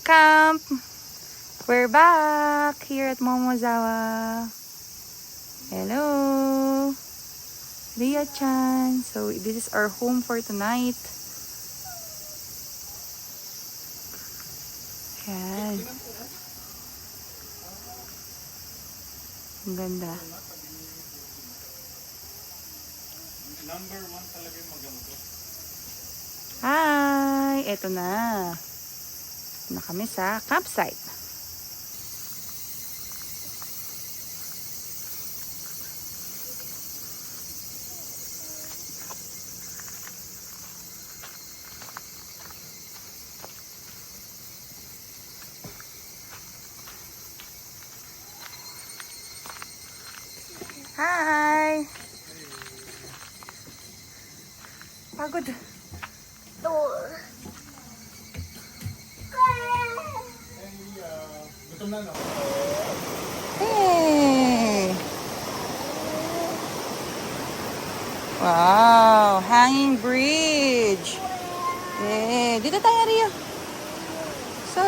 camp. We're back here at Momozawa. Hello, Ria-chan. So this is our home for tonight. Yan. Ang ganda. Number 1 talaga yung maganda. Hi! Eto na. Na kami sa campsite. Hi! Pagod. Gutom na, no? Hey! Wow! Hanging bridge! Hey! Dito tayo, Rio! So.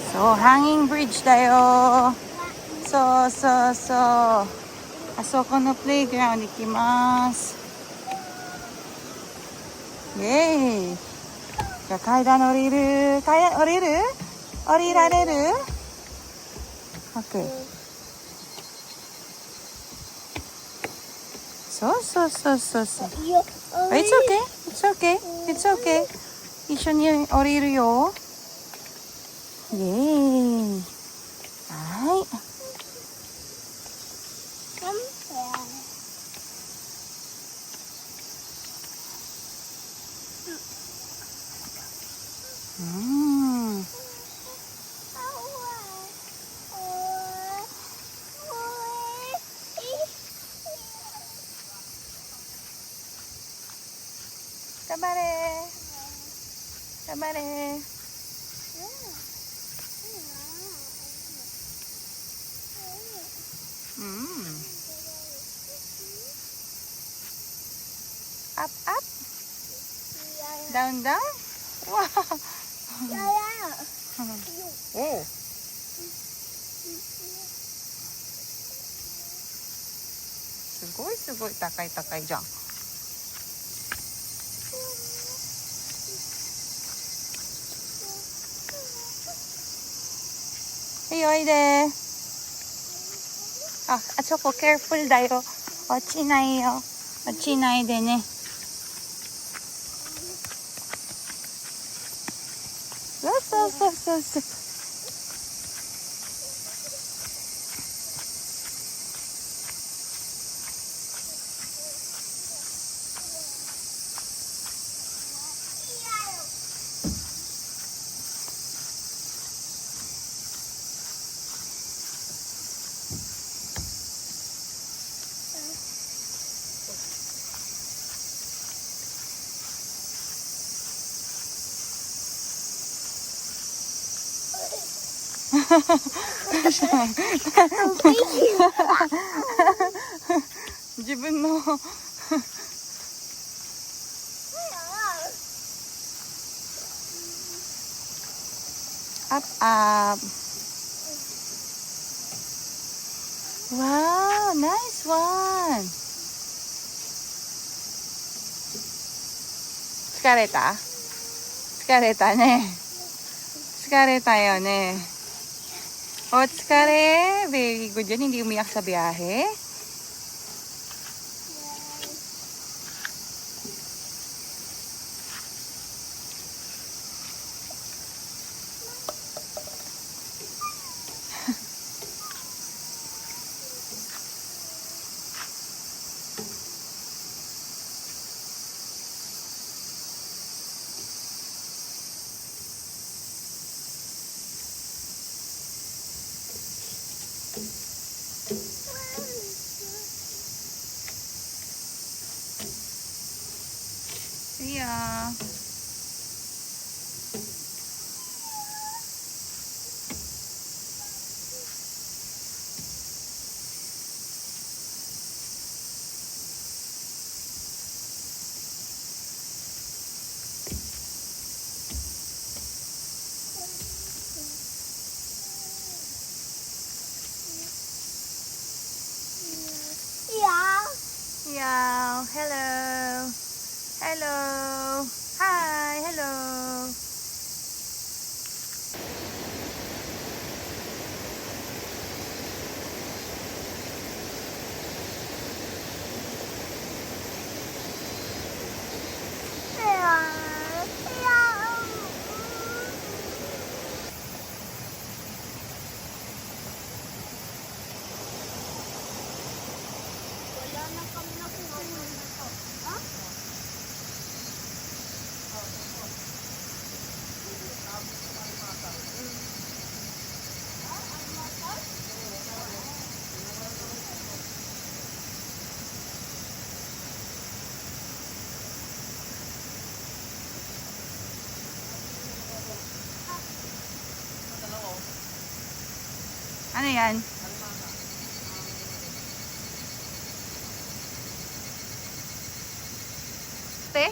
So, hanging bridge tayo. So. あそこのプレイグラウンド行きます。イエーイ。じゃあ階段降りる。降りる？降りられる？ OK。そう。It's okay. 一緒に降りるよ。イエーイ。はい。頑張れ。Up. Down. Wow. Oh.すごい高いじゃん。おいで。あそこ careful だよ。落ちないよ。落ちないでね。そう。自分のアップ。わー、ナイスワン。疲れたね。疲れたよね。O, tsukare. Very good yun. Hindi umiyak sa biyahe. See ya. meow. Hello. Hello. Hi. Hello. Ano yan? Te?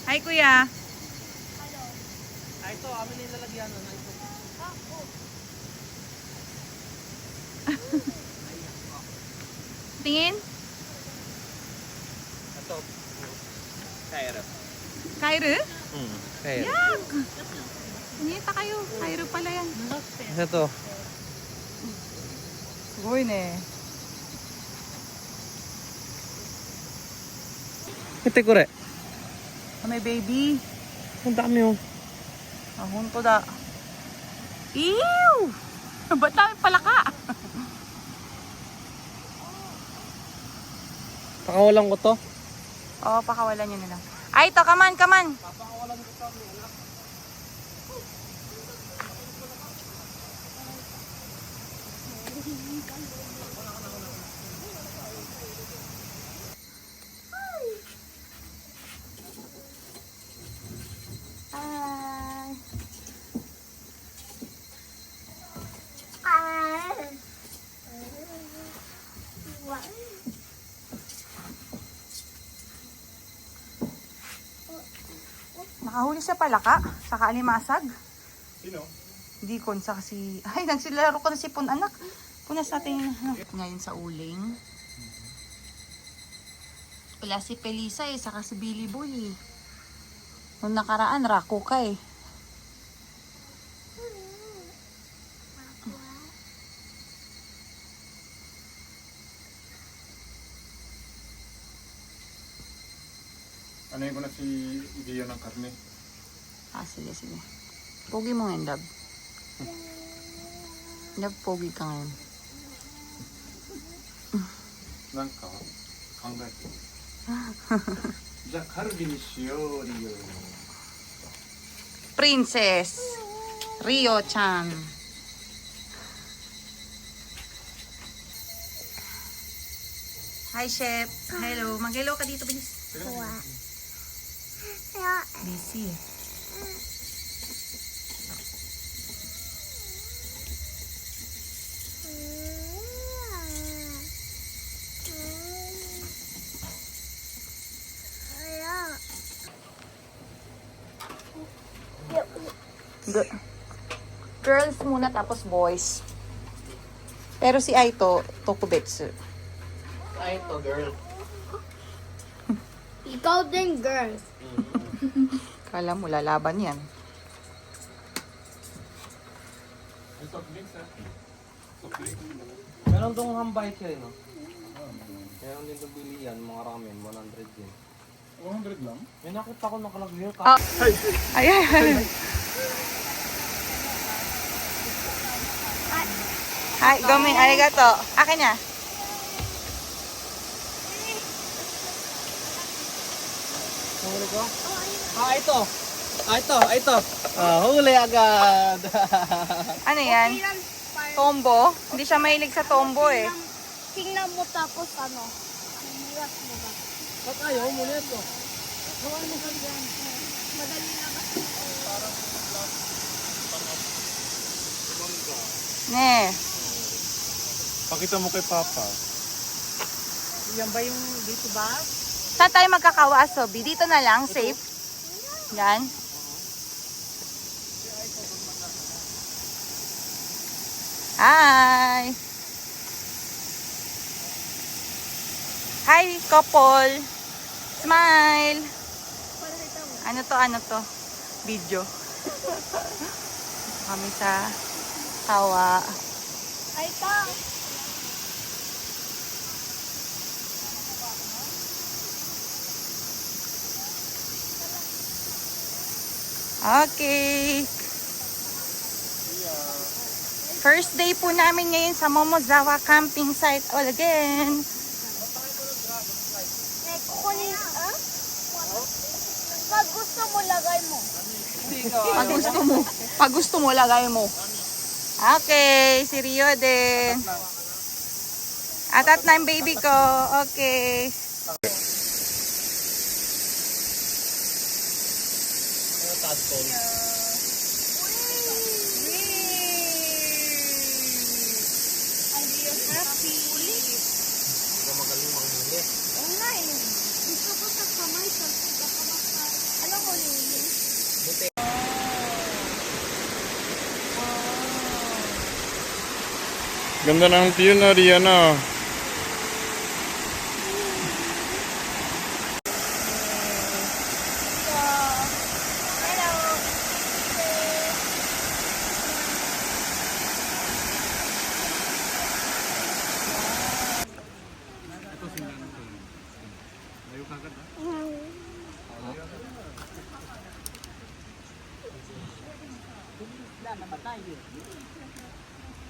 Hi, kuya. Ah, ito, amin nilalagyan na ito. Tingin? Ito. Kairo. Kairu? Kairo. Yak! Nita kayo. Kairu pala yan. Ito. Sugoy ne. Ito ko rin. May baby. Ang dami oh. Ahon to da. Ew! Ba't dami palaka? Pakawalan ko to. Oo, pakawalan nyo nila. Ay, ito, kaman, kaman. Papakawalan ko to, may anak. Nakahuli siya palaka, saka alimasag. Sino? Hindi kon sa kasi, ay, nagsilaro ko na si Pun anak. Punas natin ngayon sa uling. Wala si Pelisa eh, saka si Billy Boy eh. Nung nakaraan, rako ka eh. Ano ko na si Idiyo ng karne? Ah, sige, sige. Pogi mo ngayon, Dab. Dab, pogi ka ngayon. なんか考えてじゃあカルビにしようリオ Princess Rio-chan. Hi, Chef. Hello. Mag-hello ka dito, bilis. Busy. Girls muna tapos boys. Pero si Aito, Tokubetsu. Ay, ito girl. Ikaw din, girl. Kala mo lalaban yan. Ito mix ha? Meron tong hambay siya no? Meron din itong bilian, mga ramen, 100 din. 100 lang? May nakita ko nakalagay ka. Ah. Ay, ay, ay. Hi, Gomi, arigato. Akin na. Huli ko? Ah, ito. Ah, ito. Ah, huli agad. Ano yan? Tombo? Hindi siya mahilig sa tombo eh. Tingnan mo tapos ano. Hiras mo ba? Ba't ayaw mo nito? Madali na ba? Ne. Pakita mo kay Papa. Yan ba yung dito ba? Saan tayo magkakawasobi? Dito na lang, safe. Yan. Hi! Hi, couple! Smile! Ano to? Video. Kami sa kawa. Ay, tang. Okay. First day po namin ngayon sa Momozawa camping site all again. Kukunin, ah? Pag gusto mo, lagay mo. Pag gusto mo, lagay mo. Okay, si Rio din. Atat na yung baby ko. Okay. Tadpole. Are you happy? Hindi magaling manghuli. Oo nga eh. Gusto ko sa kamay, sa kamay. Ano ko nili? Buti. Ganda ng view na Rihanna.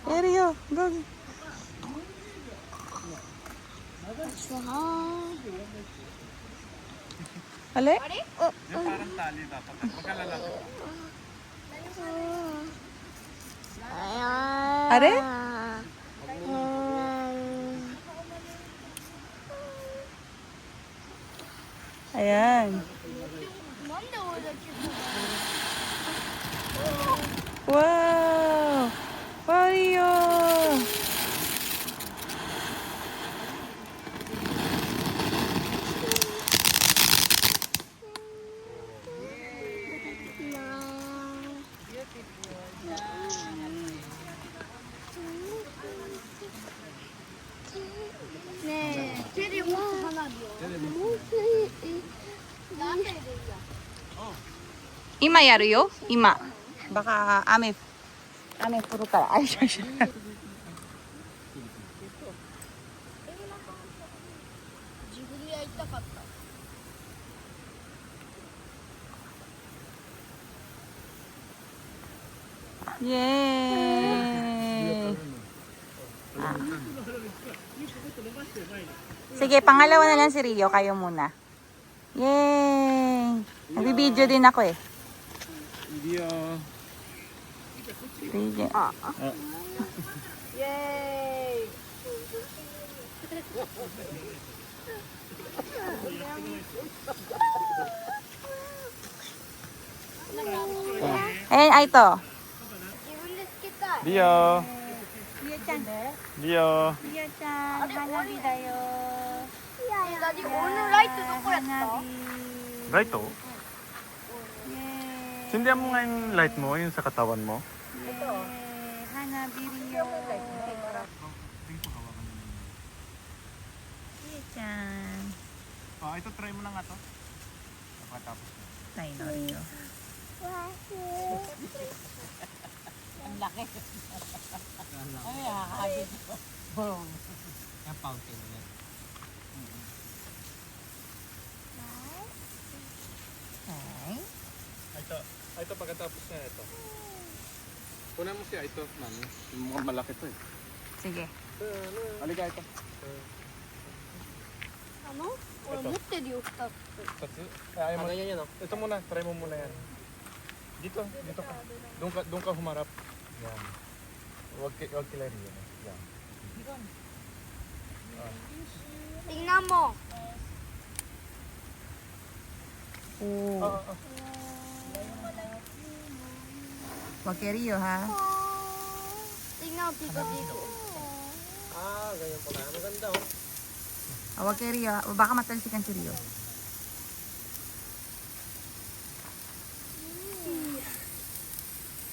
Hey, Rio, go. Ale? Yung parang tali dapat. Magkalalaki. Are? Ayan. Wow! Mario! 네. 쟤리 옷 하나요. 나한테 얘기야. Ima yaru Ima. Baka ame puro kara. Ay, siya. 지구리 있다 갔다. Yay! Ah. Sige, pangalawa na lang si Rio. Kayo muna. Yay! Nagbibideo din ako eh. Video. Video. Yay! Ayan, ay to. 지구리 스키타. Rio. Rio-chan. Rio. Rio-chan, hanabi dayo. 나 지금 오늘 라이트 놓고 했어. Light oh. Yay! Sindihan mo nga yung light mo, yung sa katawan mo. Yay! Hanabi Rio. Rio-chan. Oh, ito try mo na nga to. Pagkatapos. Try no, Rio. Yung fountain niya. Ito pagkatapos niya ito. Kunan mo siya ito, mami. Yung mga malaki to eh. Sige. Halika ito. 俺持ってるよ、2つ。 Ayaw mo. Ganyan yun, oh. Ito muna, try mo muna yan. Dito ka. Doon ka humarap. Yan. Huwag kila Rio. Yan. Tingnan mo. Oh. Wag kay Rio, ha? Tingnan mo, Tito Tito. Maganda oh. Huwag kay Rio. Baka matalsikan si Rio.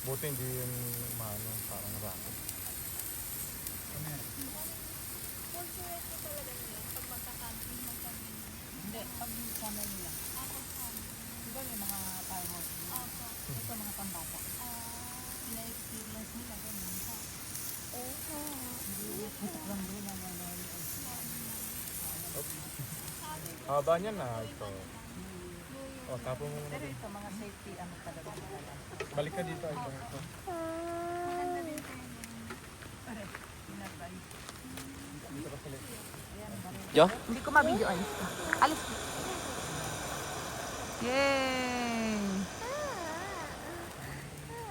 Buti hindi yun maano, parang rocket. Hindi, pag sama nila. Diba may mga firehouse? Ito mga pambata. Na-experience nila ganun sa Haba niya na ito. O, tapon mo muna. ito mga safety ano talaga. Balik ka dito. Ito. Dito ka sila. Jo? Hindi ko mabidyo. Alis ka. Alis ka. Yay!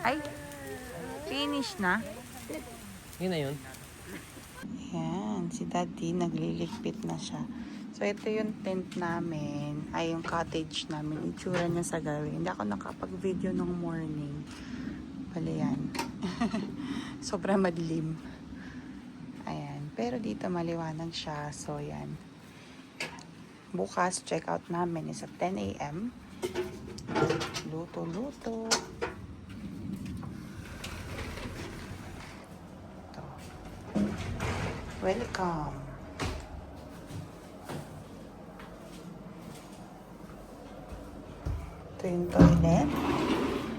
Ay, finish na. Yun na yun. Yan, si Daddy nagliligpit na siya. So, ito yung tent namin, ay yung cottage namin. Itsura niya sa gabi. Hindi ako nakapag-video nung morning. Pala yan. Sobrang madilim. Ayan. Pero dito maliwanag siya. So, yan. Bukas, check out namin is at 10 a.m. Luto-luto. Ito. Welcome. Ito yung toilet.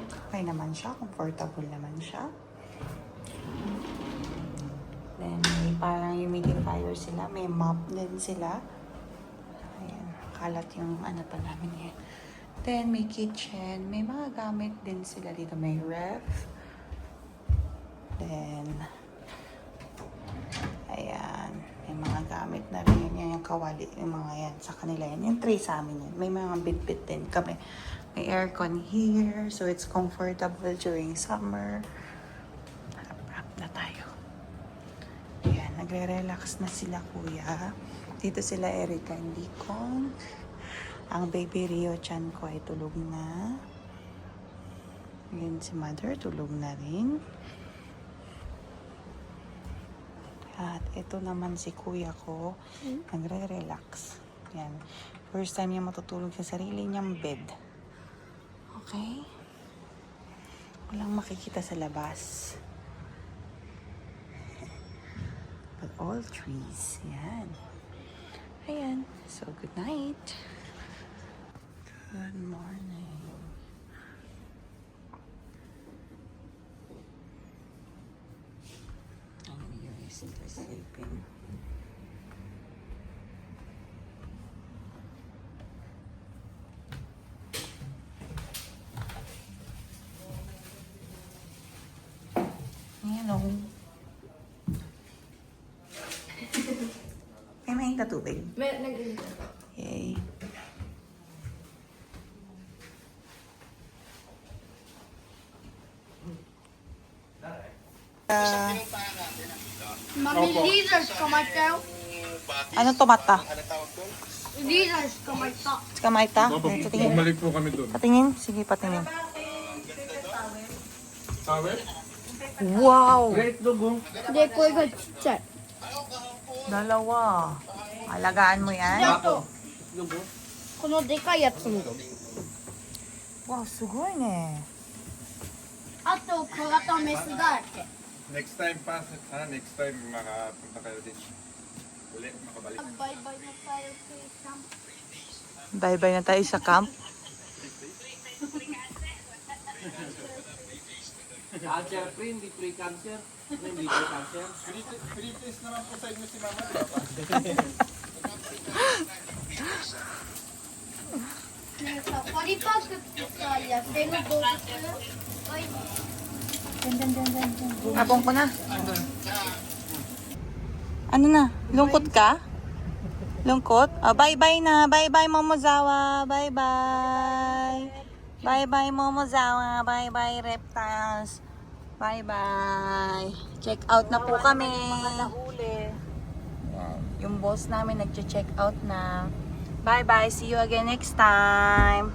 Okay naman siya. Comfortable naman siya. Then, may parang humidifier sila. May mop din sila. Ayan. Kalat yung ano pa namin yan. Then, may kitchen. May mga gamit din sila dito. May ref. Then, ayan. May mga gamit na rin. Yan yung kawali. Yung mga yan. Sa kanila yan. Yung tray sa amin yan. May mga bit-bit din kami. May aircon here. So, it's comfortable during summer. Harap-harap na tayo. Ayan. Nagre-relax na sila, kuya. Dito sila Erica and Deacon. Ang baby Rio Chan ko ay tulog na. Ayan si mother. Tulog na rin. At ito naman si kuya ko. Nagre-relax. Yan. First time niya matutulog sa sarili niyang bed. Okay? Walang makikita sa labas. But all trees. Yan. Ayan. So, good night. Good morning. And here is sleeping. Hello. May mahinta tubig. Yay. Mami, lizards kamataw. Ano to mata? Lizards kamataw. Kamayta? Ito tingin. Bumalik po kami doon. Patingin? Sige, patingin. Tawel? Wow! Great dugo. Hindi ko i-check. Dalawa. Alagaan mo yan? Yato. Dugo. このでかいやつも。 Wow, sugoi ne. あと小型メスだって。 Next time pa, next time makapunta kayo din. Uli, makabalik. バイバイなさいよ、クリスさん。 Bye-bye na tayo sa camp. Cancer free, hindi free cancer. Hindi free cancer. Free taste naman po sa inyo si Mama, di ba? ねえさ、パリパークってさ、野生の動物がいいね。 Abong ko na. Ano na? Lungkot ka? Lungkot? Oh, bye-bye na. Bye-bye, Momozawa. Bye-bye. Bye-bye, Momozawa. Bye-bye, reptiles. Bye-bye. Check out na po kami. Yung boss namin nag-check out na. Bye-bye. See you again next time.